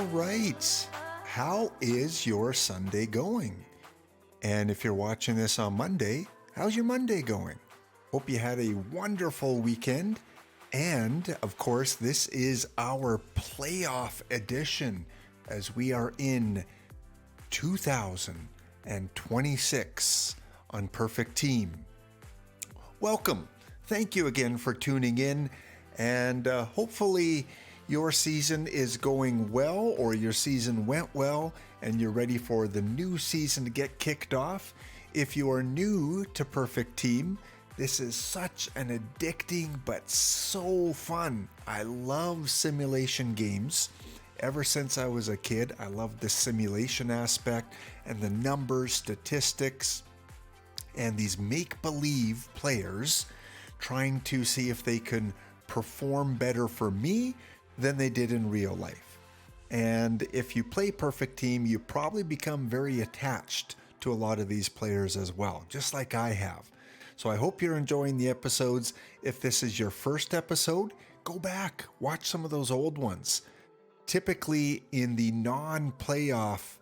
All right. How is your Sunday going? And if you're watching this on Monday, how's your Monday going? Hope you had a wonderful weekend. And of course, this is our playoff edition as we are in 2026 on Perfect Team. Welcome. Thank you again for tuning in. And hopefully your season is going well, or your season went well, and you're ready for the new season to get kicked off. If you are new to Perfect Team, this is such an addicting but so fun. I love simulation games. Ever since I was a kid, I loved the simulation aspect and the numbers, statistics, and these make-believe players trying to see if they can perform better for me than they did in real life. And if you play Perfect Team, you probably become very attached to a lot of these players as well, just like I have. So I hope you're enjoying the episodes. If this is your first episode, go back, watch some of those old ones. Typically in the non-playoff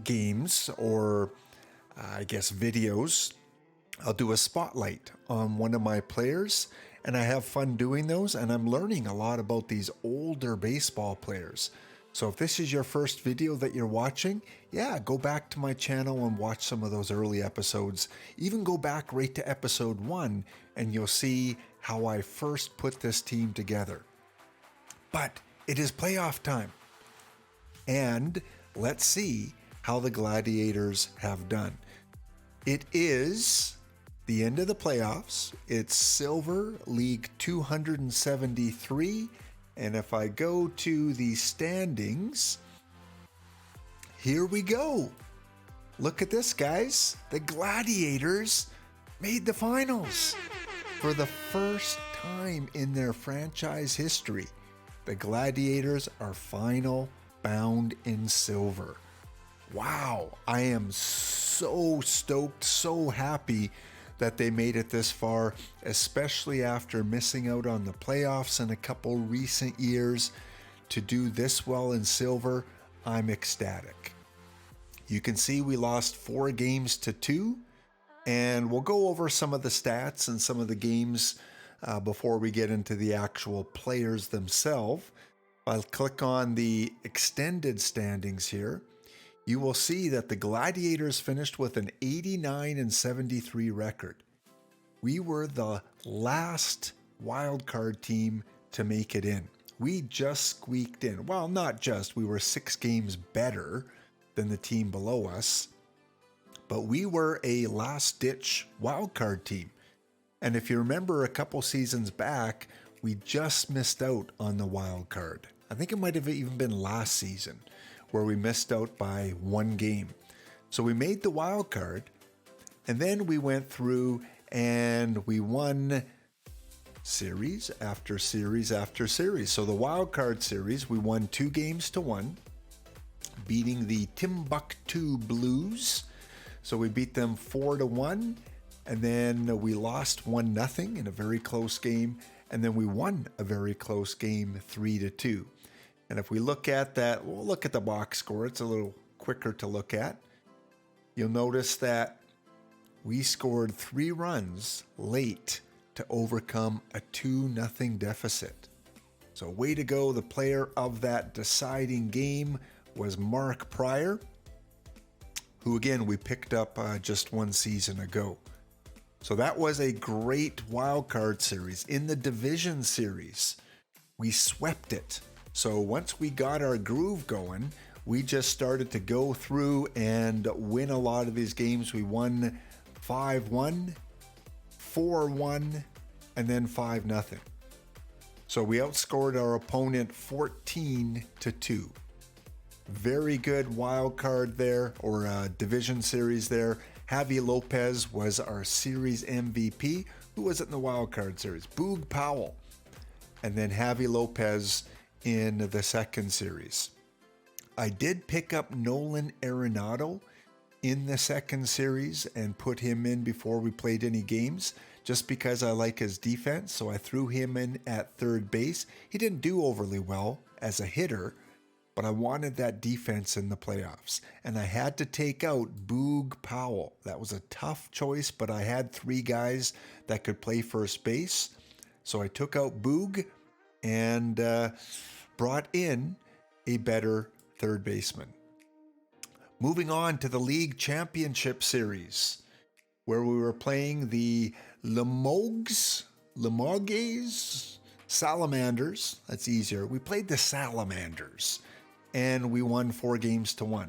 games, or I guess videos, I'll do a spotlight on one of my players, and I have fun doing those, and I'm learning a lot about these older baseball players. So if this is your first video that you're watching, yeah, go back to my channel and watch some of those early episodes. Even go back right to episode 1 and you'll see how I first put this team together. But it is playoff time, and let's see how the Gladiators have done. It is the end of the playoffs. It's Silver League 273. And if I go to the standings, here we go. Look at this, guys. The Gladiators made the finals. For the first time in their franchise history, the Gladiators are final bound in silver. Wow, I am so stoked, so happy that they made it this far, especially after missing out on the playoffs in a couple recent years. To do this well in silver, I'm ecstatic. You can see we lost 4 games to 2, and we'll go over some of the stats and some of the games before we get into the actual players themselves. I'll click on the extended standings here. You will see that the Gladiators finished with an 89-73 record. We were the last wildcard team to make it in. We just squeaked in. Well, not just, we were 6 games better than the team below us, but we were a last-ditch wildcard team. And if you remember a couple seasons back, we just missed out on the wildcard. I think it might have even been last season, where we missed out by 1 game. So we made the wild card, and then we went through and we won series after series after series. So the wild card series, we won 2 games to 1, beating the Timbuktu Blues. So we beat them 4-1, and then we lost 1-0 in a very close game, and then we won a very close game 3-2. And if we look at that, we'll look at the box score. It's a little quicker to look at. You'll notice that we scored 3 runs late to overcome a 2-0 deficit. So way to go. The player of that deciding game was Mark Pryor, who again we picked up just 1 season ago. So that was a great wild card series. In the division series, we swept it. So once we got our groove going, we just started to go through and win a lot of these games. We won 5-1, 4-1, and then 5-0. So we outscored our opponent 14-2. Very good wild card there, or division series there. Javi Lopez was our series MVP. Who was it in the wild card series? Boog Powell. And then Javi Lopez in the second series. I did pick up Nolan Arenado in the second series and put him in before we played any games, just because I like his defense. So I threw him in at third base. He didn't do overly well as a hitter, but I wanted that defense in the playoffs. And I had to take out Boog Powell. That was a tough choice, but I had 3 guys that could play first base. So I took out Boog and brought in a better third baseman. Moving on to the League Championship Series, where we were playing the Limoges, Salamanders. That's easier. We played the Salamanders, and we won 4-1.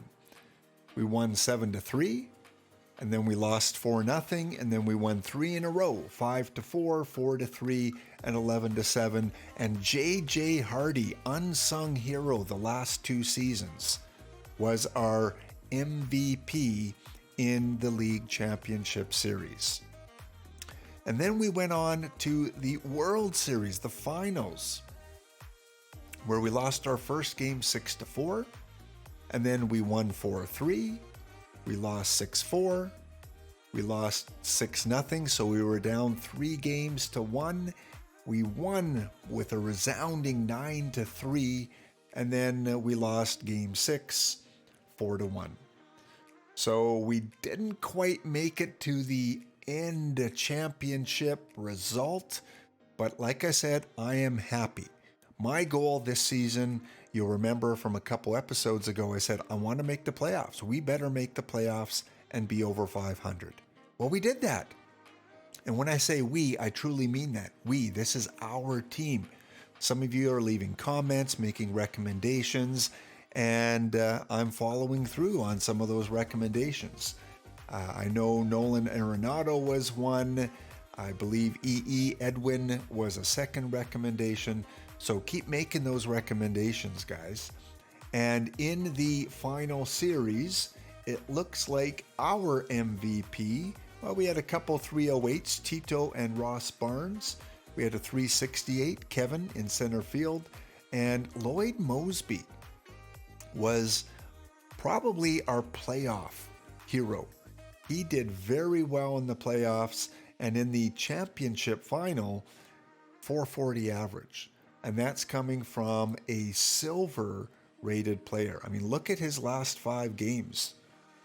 We won 7-3, and then we lost 4-0, and then we won 3 in a row, 5-4, 4-3, and 11-7. And J.J. Hardy, unsung hero the last 2 seasons, was our MVP in the League Championship Series. And then we went on to the World Series, the finals, where we lost our first game 6-4, and then we won 4-3, we lost 6-4, we lost 6-0, so we were down 3-1. We won with a resounding 9-3, and then we lost game 6, 4-1. So we didn't quite make it to the end championship result, but like I said, I am happy. My goal this season, you'll remember from a couple episodes ago, I said, I want to make the playoffs. We better make the playoffs and be over 500. Well, we did that. And when I say we, I truly mean that. We, this is our team. Some of you are leaving comments, making recommendations, and I'm following through on some of those recommendations. I know Nolan Arenado was one. I believe E.E. Edwin was a second recommendation. So keep making those recommendations, guys. And in the final series, it looks like our MVP, well, we had a couple 308s, Tito and Ross Barnes. We had a 368, Kevin in center field. And Lloyd Mosby was probably our playoff hero. He did very well in the playoffs, and in the championship final, 440 average. And that's coming from a silver rated player. I mean, look at his last 5 games.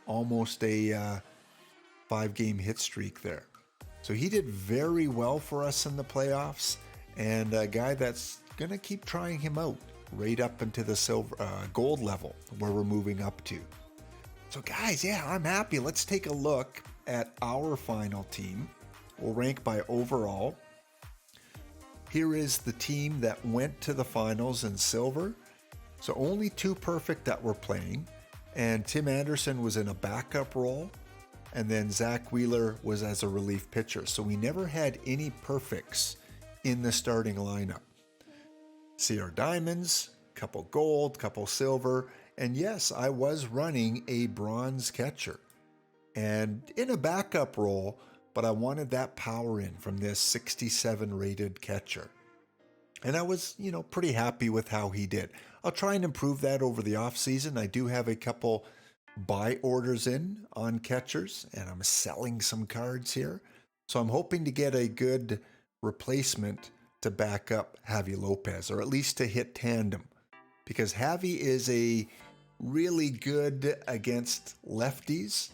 Almost a 5-game hit streak there. So he did very well for us in the playoffs, and a guy that's going to keep trying him out right up into the silver gold level where we're moving up to. So guys, yeah, I'm happy. Let's take a look at our final team. We'll rank by overall. Here is the team that went to the finals in silver. So only 2 perfect that were playing. And Tim Anderson was in a backup role. And then Zach Wheeler was as a relief pitcher. So we never had any perfects in the starting lineup. See our diamonds, couple gold, couple silver. And yes, I was running a bronze catcher. And in a backup role, but I wanted that power in from this 67 rated catcher. And I was, pretty happy with how he did. I'll try and improve that over the off season. I do have a couple buy orders in on catchers, and I'm selling some cards here. So I'm hoping to get a good replacement to back up Javi Lopez, or at least to hit tandem, because Javi is a really good against lefties.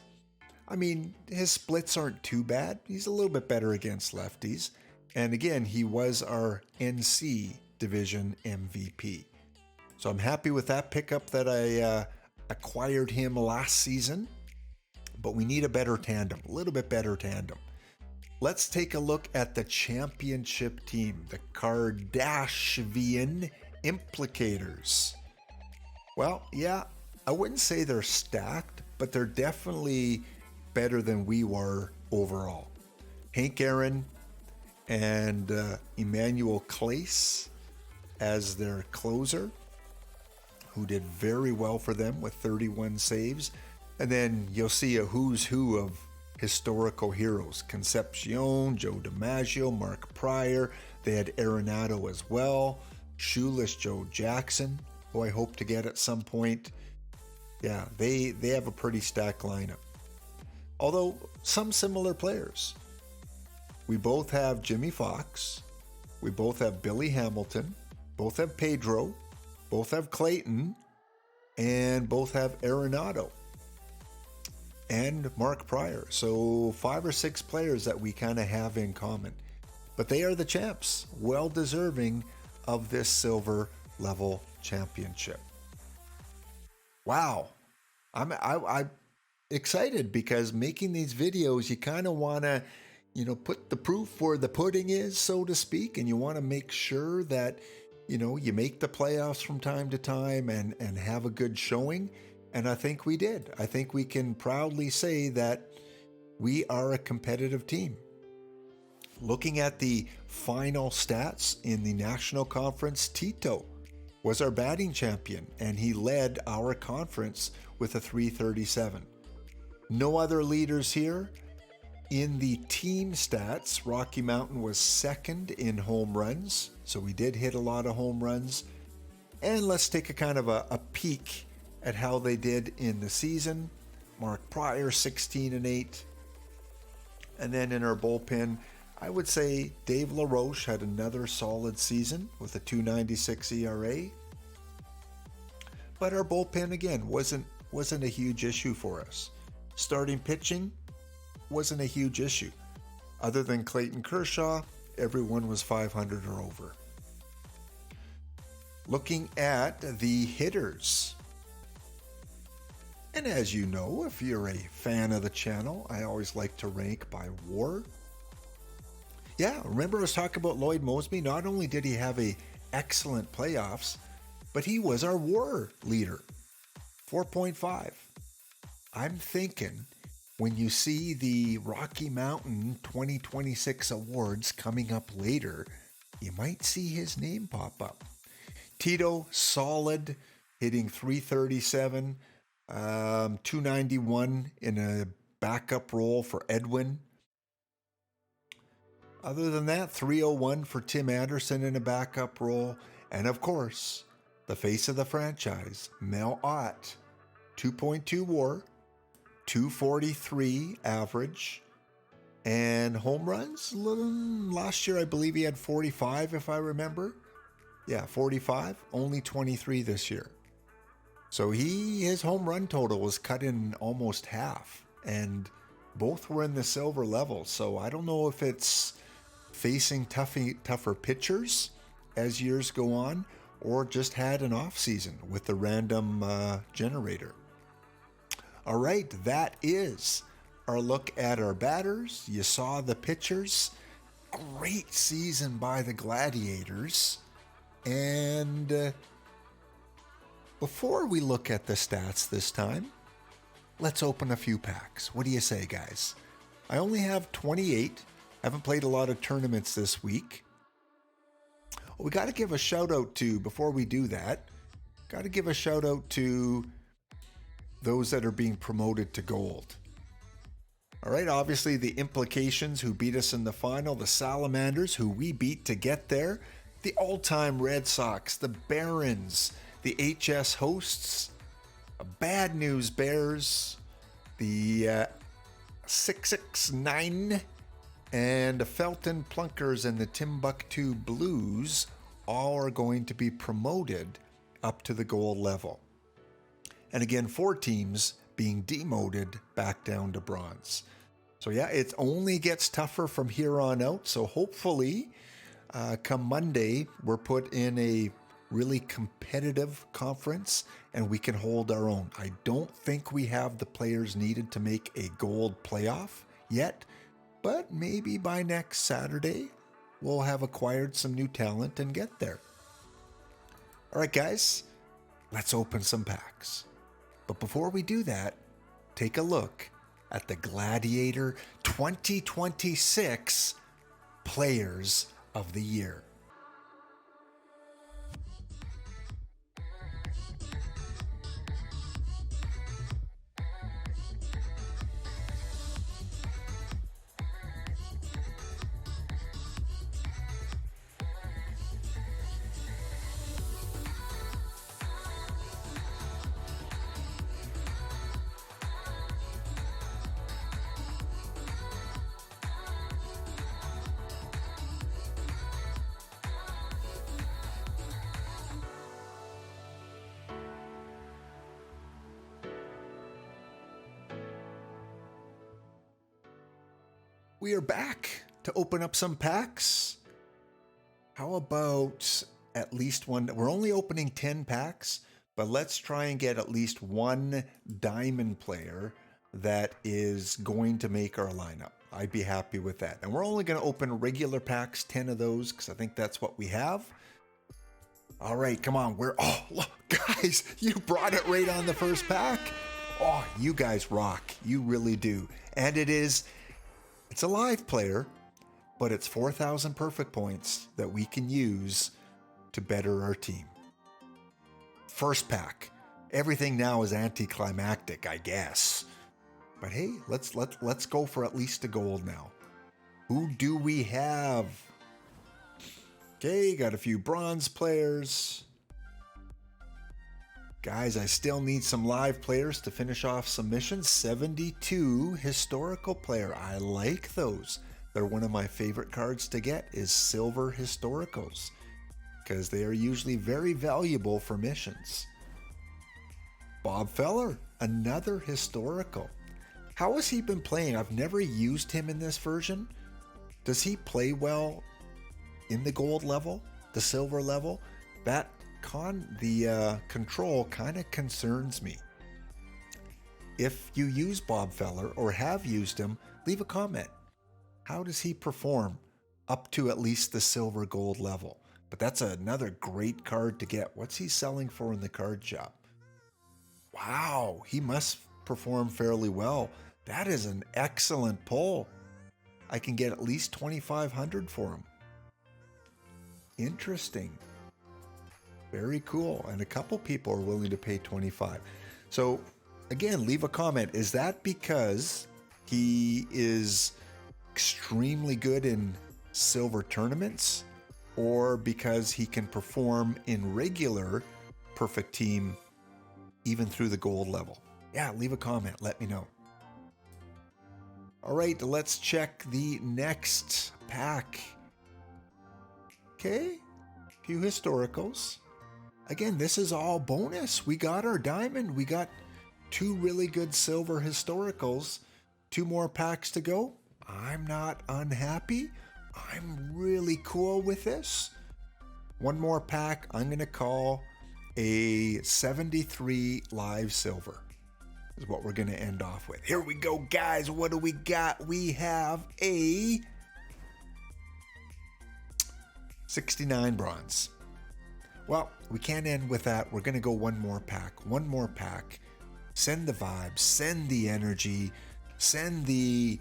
I mean, his splits aren't too bad. He's a little bit better against lefties. And again, he was our NC division MVP. So I'm happy with that pickup that I acquired him last season. But we need a better tandem, a little bit better tandem. Let's take a look at the championship team, the Kardashian Implicators. Well, yeah, I wouldn't say they're stacked, but they're definitely better than we were overall. Hank Aaron and Emmanuel Clace as their closer, who did very well for them with 31 saves. And then you'll see a who's who of historical heroes. Concepcion, Joe DiMaggio, Mark Pryor. They had Arenado as well. Shoeless Joe Jackson, who I hope to get at some point. Yeah, they have a pretty stacked lineup. Although some similar players. We both have Jimmy Fox. We both have Billy Hamilton. Both have Pedro. Both have Clayton. and both have Arenado and Mark Pryor. So 5 or 6 players that we kind of have in common. But they are the champs, well deserving of this silver level championship. Wow. I'm excited because making these videos, you kind of want to, put the proof where the pudding is, so to speak, and you want to make sure that, you make the playoffs from time to time and have a good showing. And I think we did. I think we can proudly say that we are a competitive team. Looking at the final stats in the National Conference, Tito was our batting champion, and he led our conference with a .337. No other leaders here. In the team stats, Rocky Mountain was second in home runs, so we did hit a lot of home runs. And let's take a kind of a peek at how they did in the season. Mark Pryor, 16-8. And then in our bullpen, I would say Dave LaRoche had another solid season with a .296 ERA. But our bullpen, again, wasn't a huge issue for us. Starting pitching wasn't a huge issue. Other than Clayton Kershaw, everyone was 500 or over. Looking at the hitters. And as you know, if you're a fan of the channel, I always like to rank by WAR. Yeah, remember I was talking about Lloyd Moseby? Not only did he have a excellent playoffs, but he was our WAR leader, 4.5. I'm thinking when you see the Rocky Mountain 2026 awards coming up later, you might see his name pop up. Tito, solid, hitting .337, .291 in a backup role for Edwin. Other than that, .301 for Tim Anderson in a backup role. And of course, the face of the franchise, Mel Ott, 2.2 WAR, .243 average, and home runs. Last year, I believe he had 45, if I remember. Yeah, 45, only 23 this year. So his home run total was cut in almost half, and both were in the silver level. So I don't know if it's facing tougher pitchers as years go on, or just had an off season with the random generator. All right, that is our look at our batters. You saw the pitchers. Great season by the Gladiators. And before we look at the stats this time, let's open a few packs. What do you say, guys? I only have 28. Haven't played a lot of tournaments this week. We got to give a shout out to, before we do that, got to give a shout out to those that are being promoted to gold. All right, obviously the Implications, who beat us in the final, the Salamanders, who we beat to get there, the all-time Red Sox, the Barons, the HS Hosts, Bad News Bears, the 669, and the Felton Plunkers and the Timbuktu Blues all are going to be promoted up to the gold level. And again, 4 teams being demoted back down to bronze. So yeah, it only gets tougher from here on out. So hopefully, come Monday, we're put in a really competitive conference and we can hold our own. I don't think we have the players needed to make a gold playoff yet, but maybe by next Saturday, we'll have acquired some new talent and get there. All right, guys, let's open some packs. But before we do that, take a look at the Gladiator 2026 Players of the Year. We are back to open up some packs. How about at least one? We're only opening 10 packs, but let's try and get at least one diamond player that is going to make our lineup. I'd be happy with that. And we're only going to open regular packs, 10 of those, because I think that's what we have. All right, come on. Oh, look, guys, you brought it right on the first pack. Oh, you guys rock. You really do. And it's a live player, but it's 4,000 perfect points that we can use to better our team. First pack. Everything now is anticlimactic, I guess. But hey, let's go for at least a gold now. Who do we have? Okay, got a few bronze players. Guys, I still need some live players to finish off submissions. 72 historical player. I like those. They're one of my favorite cards to get is silver historicals, because they are usually very valuable for missions. Bob Feller, another historical. How has he been playing? I've never used him in this version. Does he play well in the gold level, the silver level? The control kind of concerns me. If you use Bob Feller or have used him, leave a comment. How does he perform up to at least the silver gold level? But that's another great card to get. What's he selling for in the card shop? Wow, he must perform fairly well. That is an excellent pull. I can get at least 2,500 for him. Interesting. Very cool. And a couple people are willing to pay 25. So again, leave a comment. Is that because he is extremely good in silver tournaments, or because he can perform in regular perfect team even through the gold level? Yeah, leave a comment. Let me know. All right, let's check the next pack. Okay, a few historicals. Again, this is all bonus. We got our diamond. We got 2 really good silver historicals. 2 more packs to go. I'm not unhappy. I'm really cool with this. 1 more pack. I'm going to call a 73 live silver is what we're going to end off with. Here we go, guys. What do we got? We have a 69 bronze. Well, we can't end with that. We're going to go 1 more pack. 1 more pack. Send the vibes. Send the energy. Send the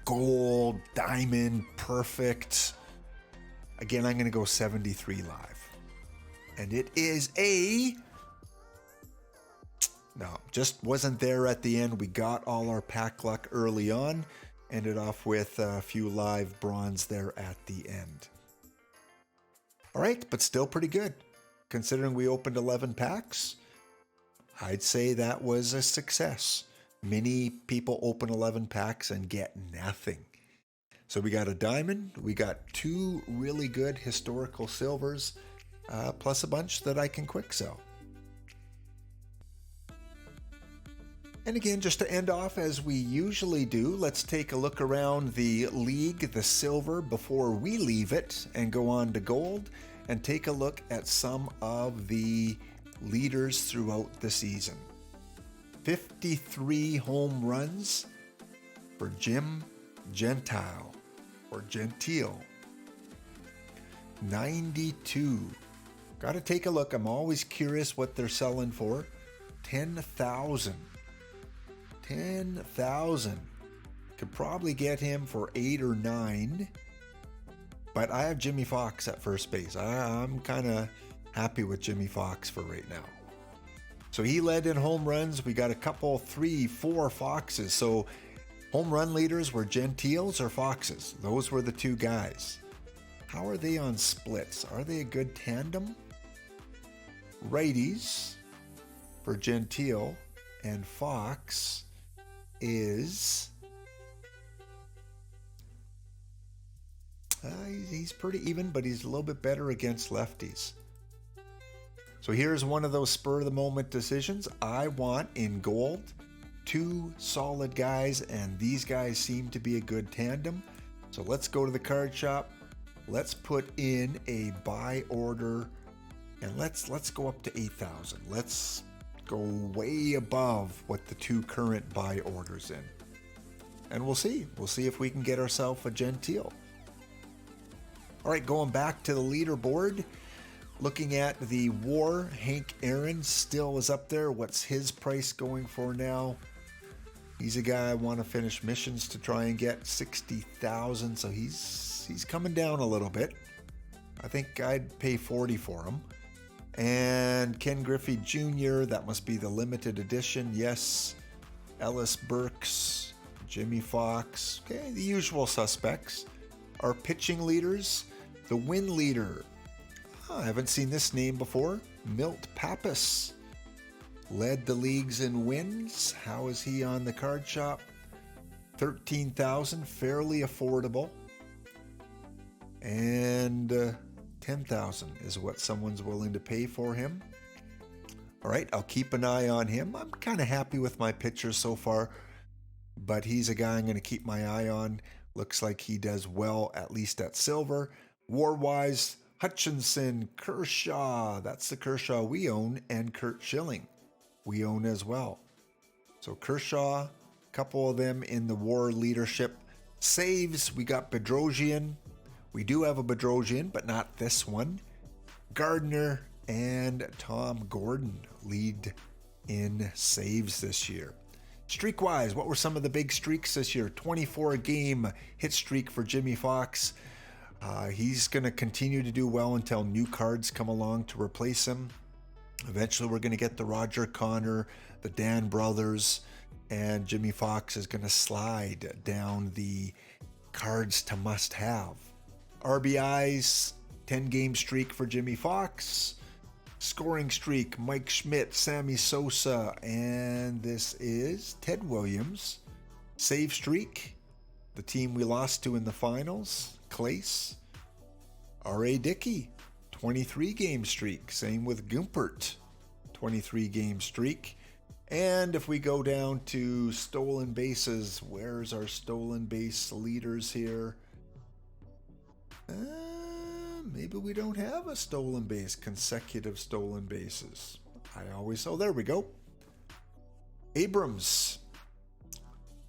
gold, diamond, perfect. Again, I'm going to go 73 live. And it is a... No, just wasn't there at the end. We got all our pack luck early on. Ended off with a few live bronze there at the end. All right, but still pretty good. Considering we opened 11 packs, I'd say that was a success. Many people open 11 packs and get nothing. So we got a diamond, we got 2 really good historical silvers, plus a bunch that I can quick sell. And again, just to end off as we usually do, let's take a look around the league, the silver, before we leave it and go on to gold, and take a look at some of the leaders throughout the season. 53 home runs for Jim Gentile, or Gentile. 92. Got to take a look. I'm always curious what they're selling for. 10,000. 10,000. Could probably get him for 8 or 9. But I have Jimmy Fox at first base. I'm kind of happy with Jimmy Fox for right now. So he led in home runs. We got a couple, 3, 4 Foxes. So home run leaders were Gentiles or Foxes. Those were the 2 guys. How are they on splits? Are they a good tandem? Righties for Gentile and Fox is... he's pretty even, but he's a little bit better against lefties. So here's one of those spur-of-the-moment decisions. I want in gold two solid guys, and these guys seem to be a good tandem. So let's go to the card shop. Let's put in a buy order, and let's go up to 8,000. Let's go way above what the two current buy orders in. And we'll see. We'll see if we can get ourselves a Gentile. All right, going back to the leaderboard. Looking at the War, Hank Aaron still is up there. What's his price going for now? He's a guy I want to finish missions to try and get 60,000. So he's coming down a little bit. I think I'd pay 40 for him. And Ken Griffey Jr., that must be the limited edition. Yes. Ellis Burks, Jimmy Fox. Okay, the usual suspects. Our pitching leaders, the win leader. I haven't seen this name before. Milt Pappas led the leagues in wins. How is he on the card shop? 13,000, fairly affordable. And 10,000 is what someone's willing to pay for him. All right, I'll keep an eye on him. I'm kind of happy with my pitchers so far, but he's a guy I'm going to keep my eye on. Looks like he does well, at least at silver. War-wise, Hutchinson, Kershaw, that's the Kershaw we own, and Kurt Schilling we own as well. So Kershaw, a couple of them in the War leadership. Saves, we got Bedrosian. We do have a Bedrosian, but not this one. Gardner and Tom Gordon lead in saves this year. Streak-wise, what were some of the big streaks this year? 24-game hit streak for Jimmy Fox. He's going to continue to do well until new cards come along to replace him. Eventually, we're going to get the Roger Connor, the Dan brothers, and Jimmy Fox is going to slide down the cards to must-have. RBIs, 10-game streak for Jimmy Fox. Scoring streak, Mike Schmidt, Sammy Sosa, and this is Ted Williams. Save streak, the team we lost to in the finals. Clace. R.A. Dickey, 23-game streak. Same with Gumpert, 23-game streak. And if we go down to stolen bases, where's our stolen base leaders here? Maybe we don't have a stolen base, consecutive stolen bases. Oh, there we go. Abrams,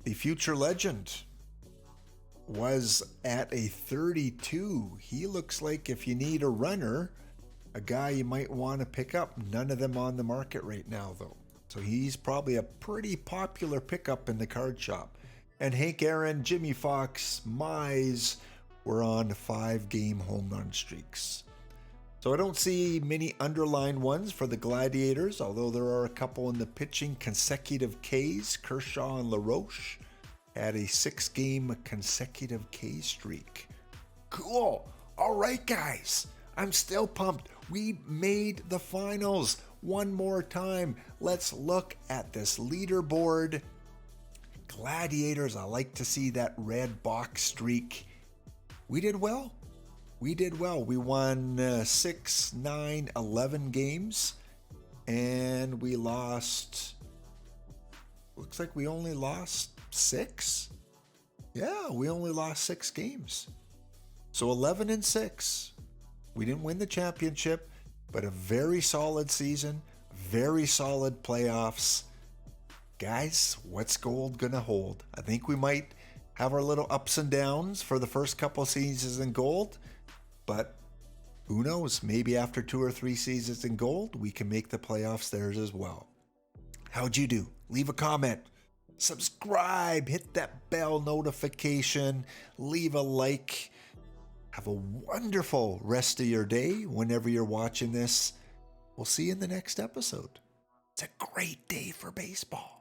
the future legend, was at a 32. He looks like if you need a runner, a guy you might want to pick up. None of them on the market right now, though. So he's probably a pretty popular pickup in the card shop. And Hank Aaron, Jimmy Fox, Mize were on 5-game home run streaks. So I don't see many underlined ones for the Gladiators, although there are a couple in the pitching. Consecutive Ks, Kershaw and LaRoche had a 6-game consecutive K streak. Cool. All right, guys. I'm still pumped. We made the finals one more time. Let's look at this leaderboard. Gladiators, I like to see that red box streak. We did well. We won 6, 9, 11 games, and we lost, looks like we only lost 6. Yeah, we only lost 6 games. So 11-6. We didn't win the championship, but a very solid season, very solid playoffs. Guys, what's gold gonna hold? I think we might have our little ups and downs for the first couple seasons in gold, but who knows? Maybe after 2 or 3 seasons in gold, we can make the playoffs theirs as well. How'd you do? Leave a comment. Subscribe. Hit that bell notification. Leave a like. Have a wonderful rest of your day whenever you're watching this. We'll see you in the next episode. It's a great day for baseball.